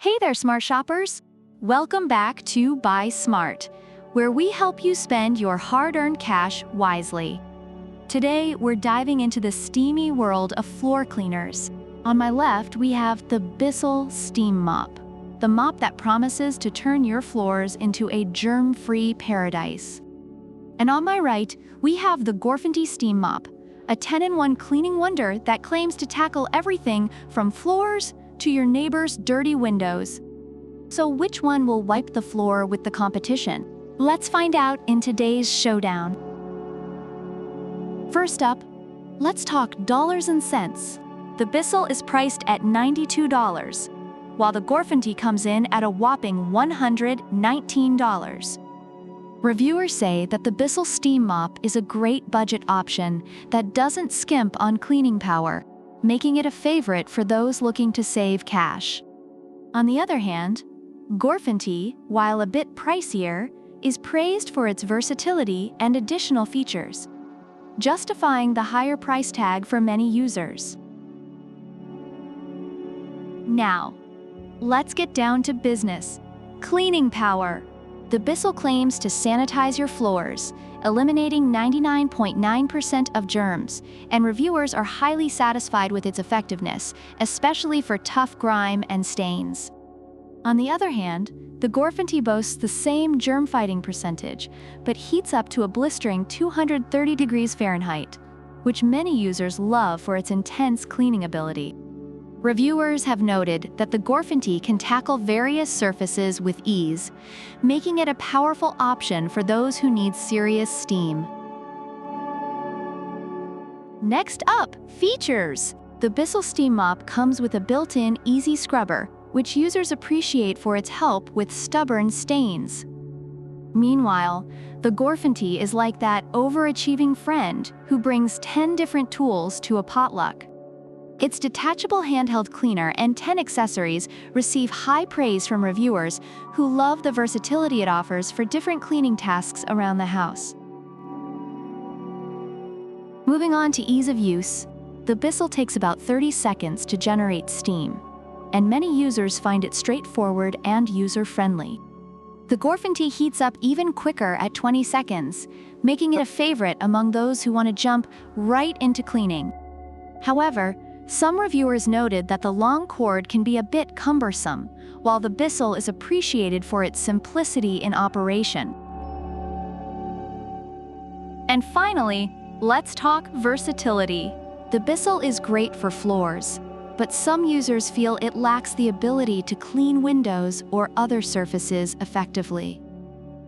Hey there, smart shoppers! Welcome back to Buy Smart, where we help you spend your hard-earned cash wisely. Today, we're diving into the steamy world of floor cleaners. On my left, we have the Bissell Steam Mop, the mop that promises to turn your floors into a germ-free paradise. And on my right, we have the GorFanty Steam Mop, a 10-in-1 cleaning wonder that claims to tackle everything from floors to your neighbor's dirty windows. So which one will wipe the floor with the competition? Let's find out in today's showdown. First up, let's talk dollars and cents. The Bissell is priced at $92, while the GorFanty comes in at a whopping $119. Reviewers say that the Bissell Steam Mop is a great budget option that doesn't skimp on cleaning power, making it a favorite for those looking to save cash. On the other hand, GorFanty, while a bit pricier, is praised for its versatility and additional features, justifying the higher price tag for many users. Now, let's get down to business. Cleaning power. The Bissell claims to sanitize your floors, eliminating 99.9% of germs, and reviewers are highly satisfied with its effectiveness, especially for tough grime and stains. On the other hand, the GorFanty boasts the same germ-fighting percentage, but heats up to a blistering 230 degrees Fahrenheit, which many users love for its intense cleaning ability. Reviewers have noted that the GorFanty can tackle various surfaces with ease, making it a powerful option for those who need serious steam. Next up, features. The Bissell Steam Mop comes with a built-in easy scrubber, which users appreciate for its help with stubborn stains. Meanwhile, the GorFanty is like that overachieving friend who brings 10 different tools to a potluck. Its detachable handheld cleaner and 10 accessories receive high praise from reviewers who love the versatility it offers for different cleaning tasks around the house. Moving on to ease of use, the Bissell takes about 30 seconds to generate steam, and many users find it straightforward and user-friendly. The GorFanty heats up even quicker at 20 seconds, making it a favorite among those who want to jump right into cleaning. However, some reviewers noted that the long cord can be a bit cumbersome, while the Bissell is appreciated for its simplicity in operation. And finally, let's talk versatility. The Bissell is great for floors, but some users feel it lacks the ability to clean windows or other surfaces effectively.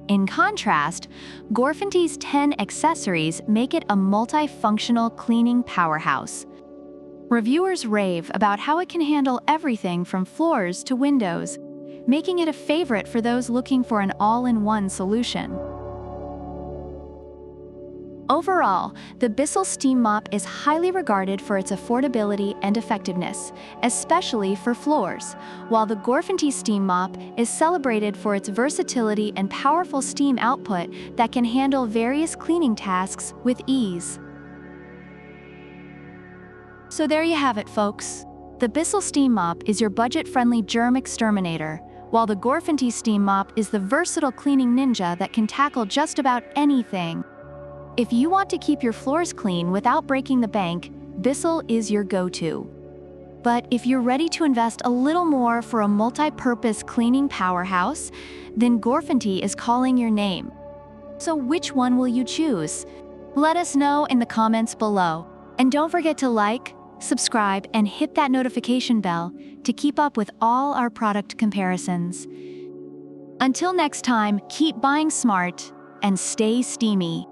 In contrast, GorFanty's 10 accessories make it a multifunctional cleaning powerhouse. Reviewers rave about how it can handle everything from floors to windows, making it a favorite for those looking for an all-in-one solution. Overall, the Bissell Steam Mop is highly regarded for its affordability and effectiveness, especially for floors, while the GorFanty Steam Mop is celebrated for its versatility and powerful steam output that can handle various cleaning tasks with ease. So there you have it, folks. The Bissell Steam Mop is your budget-friendly germ exterminator, while the GorFanty Steam Mop is the versatile cleaning ninja that can tackle just about anything. If you want to keep your floors clean without breaking the bank, Bissell is your go-to. But if you're ready to invest a little more for a multi-purpose cleaning powerhouse, then GorFanty is calling your name. So which one will you choose? Let us know in the comments below. And don't forget to like, subscribe, and hit that notification bell to keep up with all our product comparisons. Until next time, keep buying smart and stay steamy.